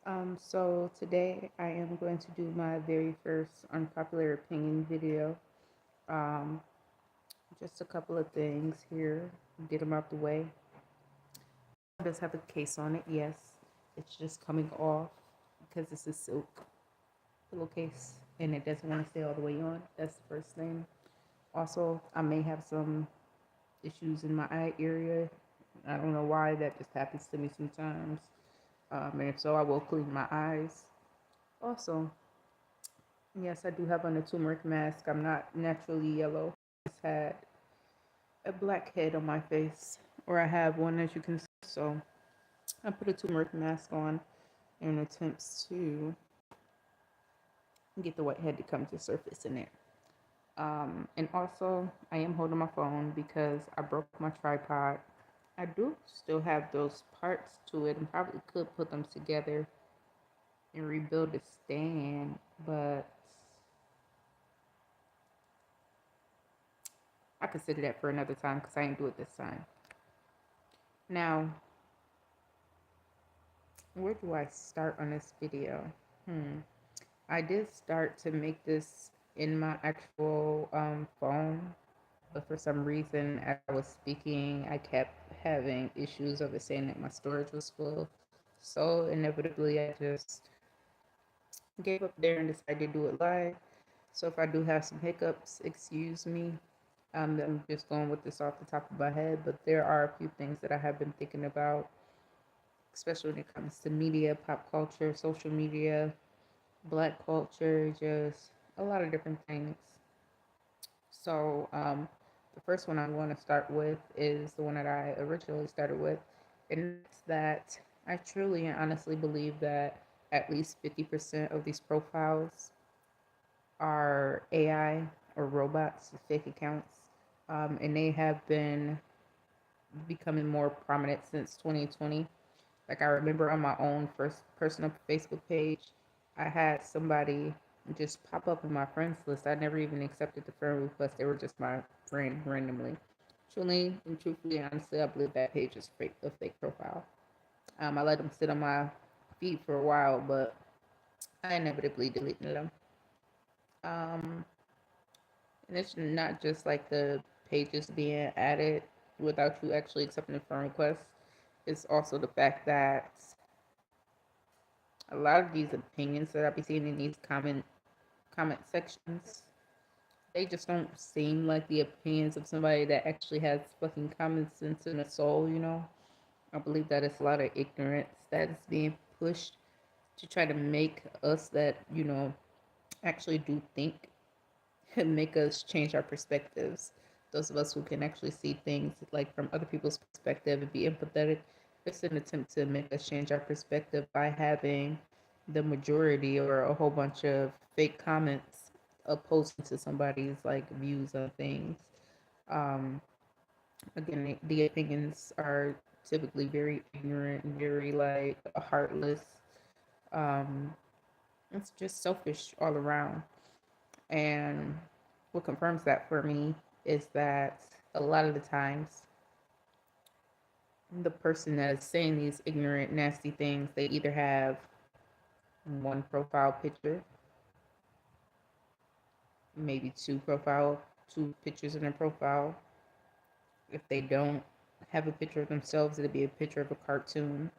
So today I am going to do my very first unpopular opinion video. Um, just a couple of things here, get them out the way. It does have a case on it, yes. It's just coming off because it's a silk pillowcase and it doesn't want to stay all the way on. That's the first thing. Also, I may have some issues in my eye area. I don't know why that just happens to me sometimes. And if so, I will clean my eyes. Also, yes, I do have on a turmeric mask. I'm not naturally yellow. I just had a black head on my face, or I have one, as you can see. So I put a turmeric mask on in attempts to get the white head to come to surface in it. And also, I am holding my phone because I broke my tripod. I do still have those parts to it and probably could put them together and rebuild a stand, but I consider that for another time because I ain't do it this time. Now, where do I start on this video? I did start to make this in my actual phone, but for some reason, as I was speaking, I kept having issues of it saying that my storage was full. So inevitably, I just gave up there and decided to do it live. So if I do have some hiccups, excuse me. I'm just going with this off the top of my head, but there are a few things that I have been thinking about, especially when it comes to media, pop culture, social media, black culture, just a lot of different things. So, the first one I want to start with is the one that I originally started with, and it's that I truly and honestly believe that at least 50% of these profiles are AI or robots, fake accounts, and they have been becoming more prominent since 2020. Like I remember on my own first personal Facebook page, I had somebody just pop up in my friends list. I never even accepted the friend request. They were just my friend randomly. Truly and truthfully, honestly, I believe that page is fake, a fake profile. I let them sit on my feed for a while, but I inevitably deleted them. Um, and it's not just like the pages being added without you actually accepting the friend request. It's also the fact that a lot of these opinions that I be seeing in these comment sections, they just don't seem like the opinions of somebody that actually has fucking common sense and a soul. I believe that it's a lot of ignorance that is being pushed to try to make us that, actually do think and make us change our perspectives. Those of us who can actually see things like from other people's perspective and be empathetic, it's an attempt to make us change our perspective by having the majority or a whole bunch of fake comments opposing to somebody's like views on things. Um, Again, the opinions are typically very ignorant and very like heartless. Um, it's just selfish all around. And what confirms that for me is that a lot of the times, the person that is saying these ignorant, nasty things, they either have one profile picture, maybe two pictures in their profile. If they don't have a picture of themselves, it'll be a picture of a cartoon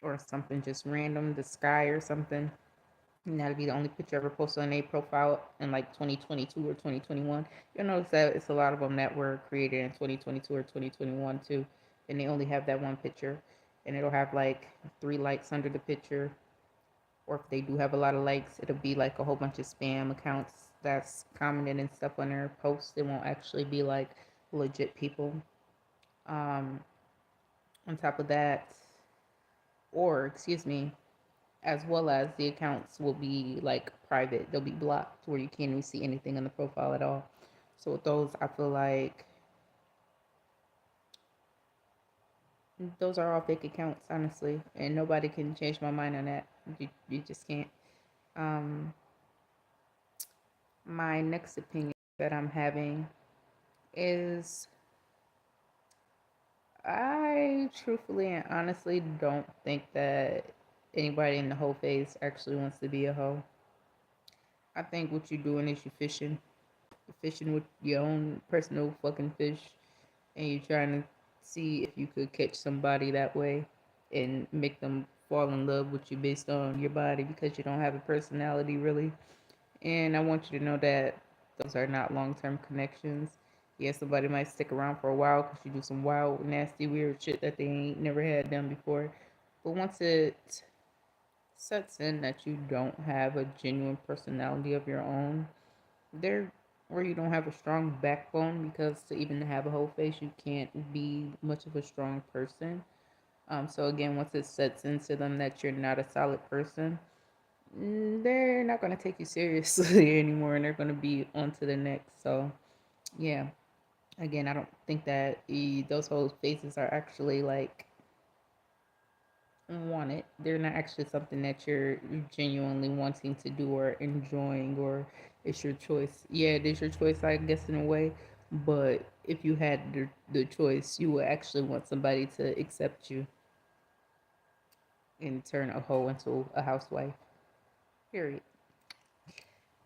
or something just random, the sky or something. And that'll be the only picture ever posted on a profile in like 2022 or 2021. You'll notice that it's a lot of them that were created in 2022 or 2021 too. And they only have that one picture. And it'll have like 3 likes under the picture. Or if they do have a lot of likes, it'll be like a whole bunch of spam accounts that's commenting and stuff on their posts. It won't actually be like legit people. Um, on top of that, or excuse me, as well as the accounts will be like private. They'll be blocked where you can't even see anything on the profile at all. So with those, I feel like those are all fake accounts, honestly, and nobody can change my mind on that. You just can't. Um, my next opinion that I'm having is I truthfully and honestly don't think that. anybody in the hoe phase actually wants to be a hoe. I think what you're doing is you're fishing. You're fishing with your own personal fucking fish, and you're trying to see if you could catch somebody that way and make them fall in love with you based on your body because you don't have a personality really. And I want you to know that those are not long term connections. Yeah, somebody might stick around for a while because you do some wild, nasty, weird shit that they ain't never had done before. But once it sets in that you don't have a genuine personality of your own, there or you don't have a strong backbone because to even have a whole face, you can't be much of a strong person. So again, once it sets into them that you're not a solid person, they're not going to take you seriously anymore and they're going to be on to the next. So, yeah, again, I don't think that those whole phases are actually like wanted. They're not actually something that you're genuinely wanting to do or enjoying or it's your choice. Yeah, it is your choice, I guess, in a way. But if you had the choice, you would actually want somebody to accept you and turn a hoe into a housewife. Period.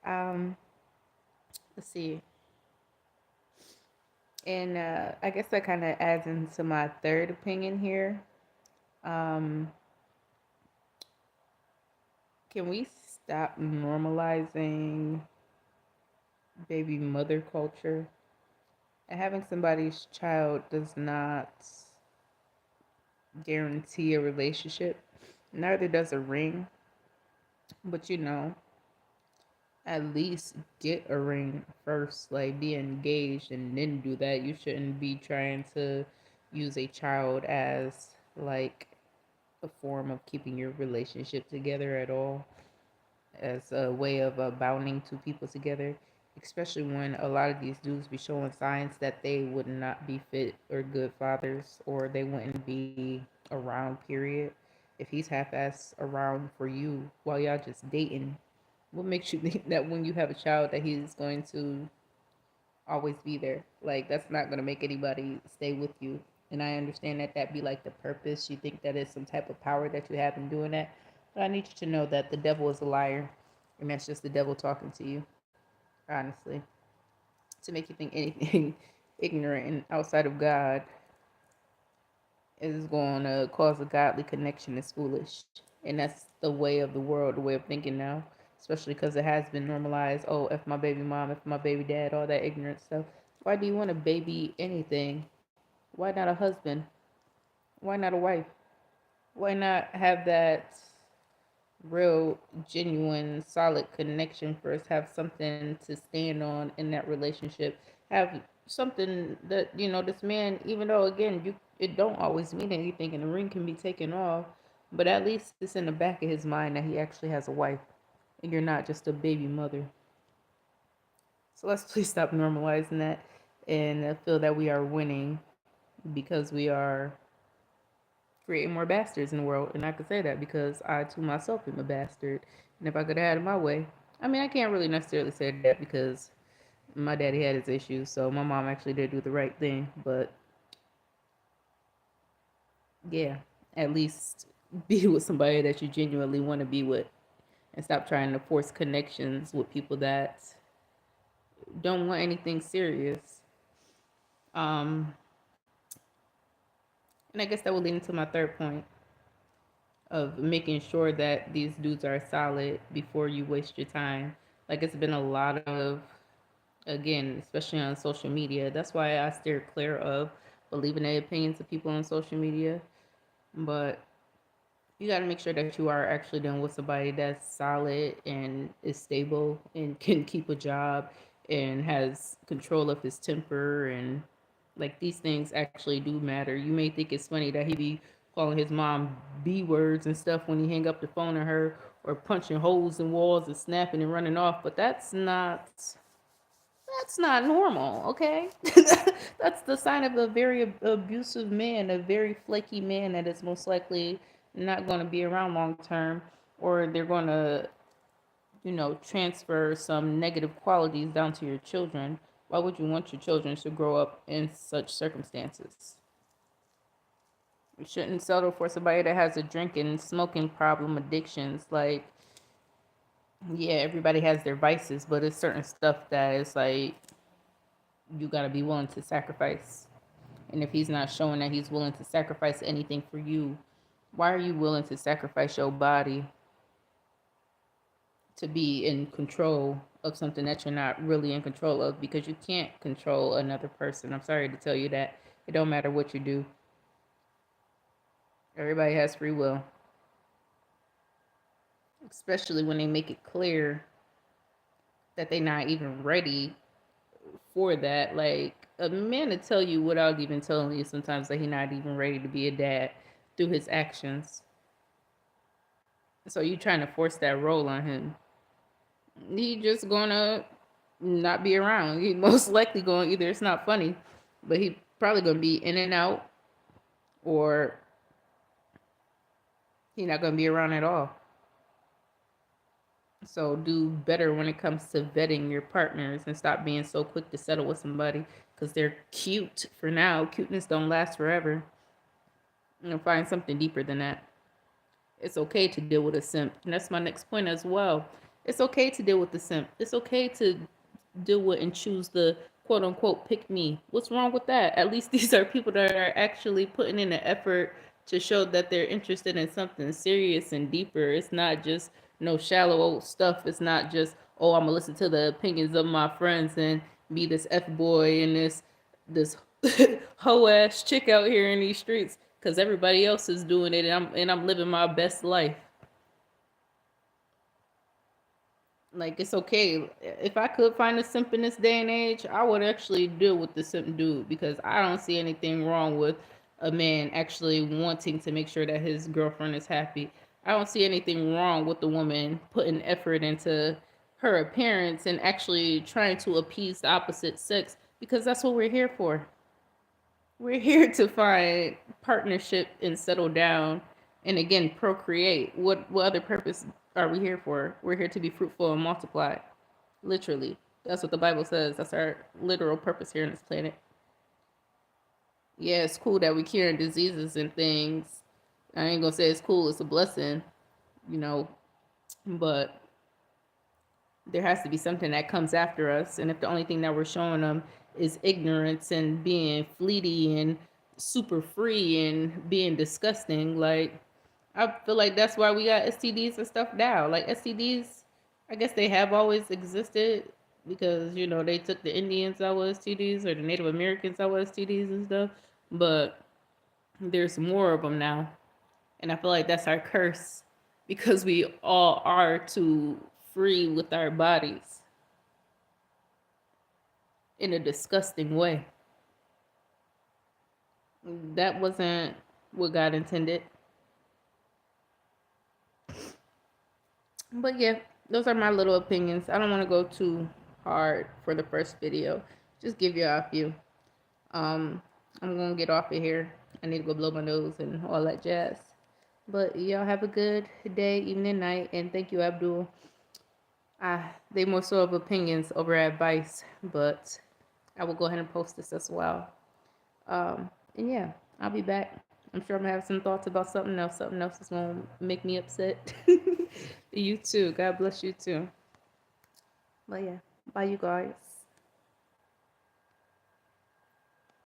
Um, let's see. And I guess that kind of adds into my third opinion here. Um, can we stop normalizing baby mother culture? And having somebody's child does not guarantee a relationship. Neither does a ring. But at least get a ring first. Like be engaged and then do that. You shouldn't be trying to use a child as like a form of keeping your relationship together at all, as a way of bounding two people together, especially when a lot of these dudes be showing signs that they would not be fit or good fathers or they wouldn't be around, period. If he's half-ass around for you while y'all just dating, what makes you think that when you have a child that he's going to always be there? Like that's not going to make anybody stay with you. And I understand that that be like the purpose. You think that is some type of power that you have in doing that. But I need you to know that the devil is a liar. And that's just the devil talking to you, honestly, to make you think anything ignorant and outside of God is going to cause a godly connection is foolish. And that's the way of the world, the way of thinking now, especially because it has been normalized. Oh, F my baby mom, F my baby dad, all that ignorant stuff. Why do you want a baby anything? Why not a husband? Why not a wife? Why not have that real, genuine, solid connection first? Have something to stand on in that relationship. Have something that this man, even though again it don't always mean anything, and the ring can be taken off, but at least it's in the back of his mind that he actually has a wife, and you're not just a baby mother. So let's please stop normalizing that and feel that we are winning because we are creating more bastards in the world. And I could say that because I too myself am a bastard. And if I could have had it my way, I mean, I can't really necessarily say that because my daddy had his issues. So my mom actually did do the right thing. But yeah, at least be with somebody that you genuinely want to be with and stop trying to force connections with people that don't want anything serious. Um, and I guess that will lead into my third point of making sure that these dudes are solid before you waste your time. Like it's been a lot of, again, especially on social media. That's why I steer clear of believing the opinions of people on social media. But you got to make sure that you are actually dealing with somebody that's solid and is stable and can keep a job and has control of his temper, and like these things actually do matter. You may think it's funny that he be calling his mom B words and stuff when he hang up the phone on her, or punching holes in walls and snapping and running off, but that's not normal, okay? That's the sign of a very abusive man, a very flaky man that is most likely not going to be around long term, or they're going to, transfer some negative qualities down to your children. Why would you want your children to grow up in such circumstances? You shouldn't settle for somebody that has a drinking, smoking problem, addictions. Like, yeah, everybody has their vices, but it's certain stuff that is like you gotta be willing to sacrifice. And if he's not showing that he's willing to sacrifice anything for you, why are you willing to sacrifice your body to be in control of something that you're not really in control of? Because you can't control another person. I'm sorry to tell you that. It don't matter what you do. Everybody has free will, especially when they make it clear that they're not even ready for that. Like a man to tell you without even telling you sometimes that he's not even ready to be a dad through his actions. So you trying to force that role on him. He just gonna not be around. He most likely going either it's not funny, but he probably gonna be in and out, or he not gonna be around at all. So do better when it comes to vetting your partners and stop being so quick to settle with somebody because they're cute for now. Cuteness don't last forever. Find something deeper than that. It's okay to deal with a simp. And that's my next point as well. It's okay to deal with the simp. It's okay to deal with and choose the quote unquote pick me. What's wrong with that? At least these are people that are actually putting in the effort to show that they're interested in something serious and deeper. It's not just no shallow old stuff. It's not just, oh, I'm gonna listen to the opinions of my friends and be this F boy and this hoe ass chick out here in these streets because everybody else is doing it and I'm living my best life. Like, it's okay. If I could find a simp in this day and age, I would actually deal with the simp dude because I don't see anything wrong with a man actually wanting to make sure that his girlfriend is happy. I don't see anything wrong with the woman putting effort into her appearance and actually trying to appease the opposite sex because that's what we're here for. We're here to find partnership and settle down and again procreate. What other purpose are we here for? We're here to be fruitful and multiply. Literally. That's what the Bible says. That's our literal purpose here on this planet. Yeah, it's cool that we're curing diseases and things. I ain't gonna say it's cool, it's a blessing, you know, but there has to be something that comes after us. And if the only thing that we're showing them is ignorance and being fleety and super free and being disgusting, like, I feel like that's why we got STDs and stuff now. Like, STDs, I guess they have always existed because, you know, they took the Indians out with STDs or the Native Americans out with STDs and stuff. But there's more of them now. And I feel like that's our curse because we all are too free with our bodies in a disgusting way. That wasn't what God intended. But yeah, those are my little opinions. I don't want to go too hard for the first video. Just give you a few. I'm gonna get off of here. I need to go blow my nose and all that jazz. But y'all have a good day, evening, night, and thank you, Abdul. They more so of opinions over advice, but I will go ahead and post this as well. And yeah, I'll be back. I'm sure I'm gonna have some thoughts about something else. Something else is gonna make me upset. You too. God bless you too. But yeah, bye, you guys.